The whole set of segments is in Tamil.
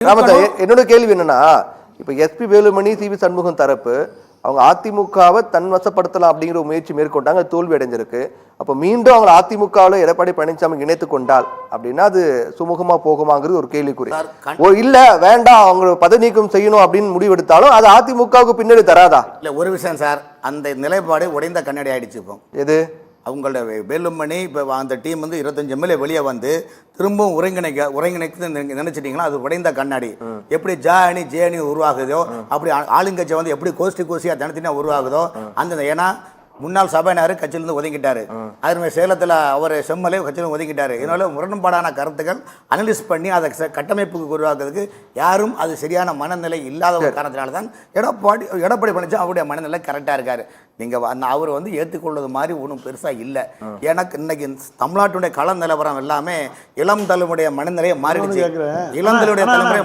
என்னோட கேள்வி என்னன்னா, இப்ப எஸ்பி வேலுமணி சிவி சண்முகம் தரப்பு அவங்க அதிமுகவை தன்வசப்படுத்தலாம் அப்படிங்கிற முயற்சி மேற்கொண்டாங்க, தோல்வி அடைஞ்சிருக்கு. அப்ப மீண்டும் அவங்க அதிமுகவில் எடப்பாடி பழனிசாமி இணைத்து கொண்டால் அப்படின்னா அது சுமூகமா போகுமாங்கிறது ஒரு கேள்விக்குறி. இல்ல வேண்டாம் அவங்க பதவி நீக்கம் செய்யணும் அப்படின்னு முடிவெடுத்தாலும் அது அதிமுகவுக்கு பின்னாடி தராதா? இல்ல ஒரு விஷயம் சார், அந்த நிலைப்பாடு உடைந்த கண்ணாடி ஆயிடுச்சு. இப்போ எது அவங்களோட வேலுமணி இப்போ அந்த டீம் வந்து 25 எம்எல்ஏ வெளியே வந்து திரும்பவும் ஒருங்கிணைத்து நினைச்சிட்டீங்களா, அது உடைந்த கண்ணாடி. எப்படி ஜே அணி உருவாகுதோ அப்படி ஆளுங்கட்சி வந்து எப்படி கோஷ்டியா தனித்தனியா உருவாகுதோ அந்த ஏன்னா முன்னாள் சபையினர் கட்சியிலிருந்து ஒதுங்கிட்டாரு, அதே சேலத்தில் அவர் செம்மலே கட்சியிலும் ஒதுக்கிட்டாரு. இதனால முரண்பாடான கருத்துக்கள் அனலிஸ் பண்ணி அதை கட்டமைப்புக்கு உருவாக்குறதுக்கு யாரும் அது சரியான மனநிலை இல்லாத ஒரு காரணத்தினால தான் எடப்பாடி பழனிசாமி அவருடைய மனநிலை கரெக்டாக இருக்காரு. நீங்கள் அவர் வந்து ஏற்றுக்கொள்வது மாதிரி ஒன்றும் பெருசாக இல்லை. எனக்கு இன்னைக்கு தமிழ்நாட்டுடைய கள நிலவரம் எல்லாமே இளம் தலைமுடைய மனநிலையை மாறிடுச்சு. இளம் தலைமுடைய தலைமுறை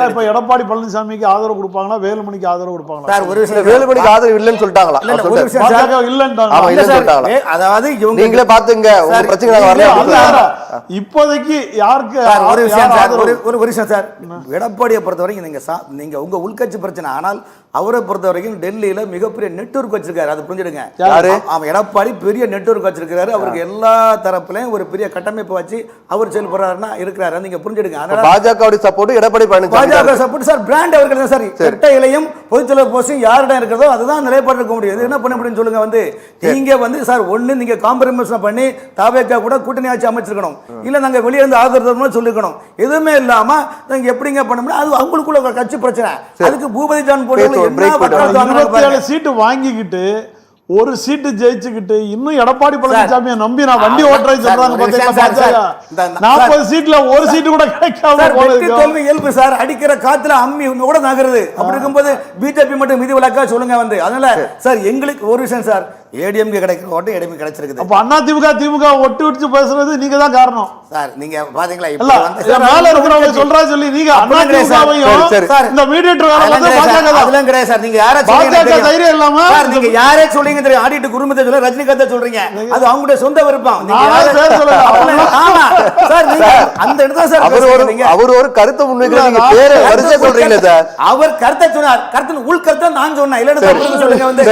இப்போ எடப்பாடி பழனிசாமிக்கு ஆதரவு கொடுப்பாங்களா வேலுமணிக்கு ஆதரவு கொடுப்பாங்களா? சார் ஒரு விஷயம், வேலுமணிக்கு ஆதரவு இல்லைன்னு சொல்லிட்டாங்களா? அதாவது நீங்களே பாத்துங்க, இப்போதைக்கு யாருக்கு ஒரு விஷயம் சார், எடப்பாடியை பொறுத்த வரைக்கும் நீங்க உங்க உள்கட்சி பிரச்சனை, ஆனால் அவரை பொறுத்த வரைக்கும் டெல்லியில மிகப்பெரிய நெட்வொர்க் வச்சிருக்காரு. அது புரிஞ்சுடுங்க, அவன் எடப்பாடி பெரிய நெட்வொர்க் வச்சிருக்காரு. அவருக்கு எல்லா தரப்புலையும் ஒரு பெரிய கட்டமைப்பு வச்சு அவர் செயல்படுறாருன்னா இருக்கிறாரு. நீங்க புரிஞ்சுடுங்க. பாஜக சப்போர்ட் எடப்பாடி பாஜக சப்போர்ட் சார், பிராண்ட் அவர்கள் தான் சார். இரட்டை இலையும் பொதுச்செயலர் போஸ்டும் யாரிடம் இருக்கிறதோ அதுதான் நிலைப்பாடு இருக்க முடியும். என்ன பண்ண முடியும்னு சொல்லுங்க. வந்து நீங்க வந்து சார் ஒண்ணு நீங்க காம்ப்ரமைஸ் பண்ணி தாவேக்கா கூட கூட்டணி ஆட்சி அமைச்சிருக்கணும், இல்ல நாங்க வெளியே இருந்து ஆதரவு சொல்லிருக்கணும். எதுவுமே இல்லாம நாங்க எப்படிங்க பண்ண முடியும்? அது அவங்களுக்குள்ள கட்சி பிரச்சனை. அதுக்கு பூபதி ஜான் போட்டு 27 சீட்டு வாங்கிக்கிட்டு ஒரு சீட்டு ஜெயிச்சுக்கிட்டு இன்னும் எடப்பாடி பழனிசாமியை நம்பி நான் வண்டி ஓட்டுறேன்னு சொல்றாங்க. 40 சீட்ல ஒரு சீட்டு கூட கிடைக்காம தோல்வி இயல்பு சார். அடிக்கிற காத்துல அம்மி கூட நகருது. அப்படி இருக்கும்போது பிஜேபி மட்டும் விதி விலக்கா சொல்லுங்க வந்து. அதனால சார் எங்களுக்கு ஒரு விஷயம் சார், ஏடிஎம்கே கிடைக்கிற ஓட்டு ஏடிஎம்கே கிடைச்சிருக்குது. அப்ப அண்ணா திமுக ஒட்டு விட்டு பேசுறது நீங்க தான் காரணம் சார். நீங்க பாத்தீங்களா இப்ப மேல இருக்கிறவங்க சொல்றா சொல்லி நீங்க அண்ணா திமுகவையும் இந்த மீடியேட்டர் அதெல்லாம் கிடையாது சார். நீங்க யாரை பாஜக தைரியம் இல்லாம நீங்க யாரே சொல்றீங்க தெரியும். ஆடிட்டு குடும்பத்தை சொல்ல ரஜினிகாந்த் சொல்றீங்க, அது அவங்களுடைய சொந்த விருப்பம். அந்த இடத்துல சார் அவர் ஒரு கருத்தை முன்வைக்கிறீங்க, பேரை வரிசை சொல்றீங்க சார். அவர் கருத்தை சொன்னார், கருத்து உள் கருத்தை நான் சொன்னேன் இல்லன்னு சொல்லுங்க வந்து.